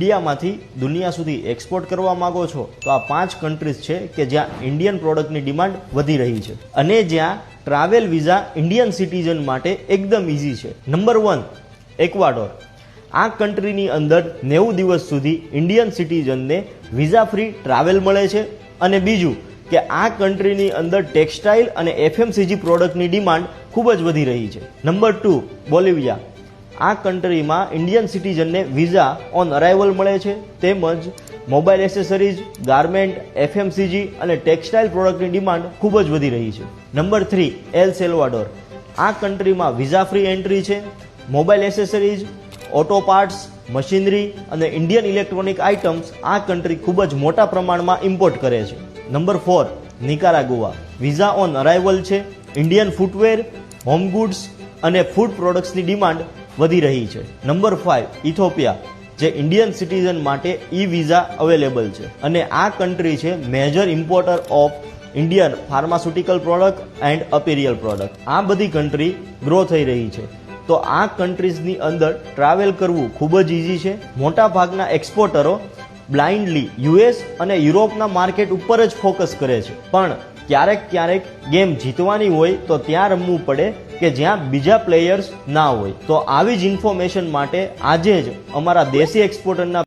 ઇન્ડિયામાંથી દુનિયા સુધી એક્સપોર્ટ કરવા માંગો છો તો આ 5 કન્ટ્રીઝ છે કે જ્યાં ઇન્ડિયન પ્રોડક્ટની ડિમાન્ડ વધી રહી છે અને જ્યાં ટ્રાવેલ વિઝા ઇન્ડિયન સિટીઝન માટે એકદમ ઇઝી છે. નંબર 1 એક્વાડોર. આ કન્ટ્રીની અંદર 90 દિવસ સુધી ઇન્ડિયન સિટીઝનને વિઝા ફ્રી ટ્રાવેલ મળે છે. અને બીજું કે આ કન્ટ્રીની અંદર ટેક્સટાઇલ અને એફએમસીજી પ્રોડક્ટની ડિમાન્ડ ખૂબ જ વધી રહી છે. Number 2 Bolivia. આ કન્ટ્રીમાં ઇન્ડિયન સિટીઝનને વિઝા ઓન અરાઇવલ મળે છે તેમજ મોબાઈલ એસેસરીઝ, ગાર્મેન્ટ, એફએમસીજી અને ટેક્સટાઇલ પ્રોડક્ટની ડિમાન્ડ ખૂબ જ વધી રહી છે. Number 3 El Salvador. આ કન્ટ્રીમાં વિઝા ફ્રી એન્ટ્રી છે. Mobile accessories, auto parts, machinery અને ઇન્ડિયન ઇલેક્ટ્રોનિક આઇટમ્સ આ કન્ટ્રી ખૂબ જ મોટા પ્રમાણમાં ઇમ્પોર્ટ કરે છે. Number 4 Nicaragua. Visa on arrival છે. ઇન્ડિયન ફૂટવેર, હોમ ગુડ્સ અને ફૂડ પ્રોડક્ટ્સની ડિમાન્ડ વધી રહી છે. નંબર 5 ઇથોપિયા, જે ઇન્ડિયન સિટીઝન માટે ઈ વિઝા અવેલેબલ છે અને આ કન્ટ્રી છે major importer of Indian pharmaceutical product and apparel product. આ બધી કન્ટ્રી ગ્રો થઈ રહી છે. તો આ કન્ટ્રીઝની અંદર ટ્રાવેલ કરવું ખૂબ જ ઇઝી છે. મોટા ભાગના એક્સપોર્ટરો બ્લાઇન્ડલી યુએસ અને યુરોપના માર્કેટ ઉપર જ ફોકસ કરે છે, પણ ક્યારેક ગેમ જીતવાની હોય તો ત્યાં રમવું પડે કે જ્યાં બીજા પ્લેયર્સ ના હોય. તો આવી જ ઇન્ફોર્મેશન માટે આજે જ અમારા દેશી એક્સપોર્ટરના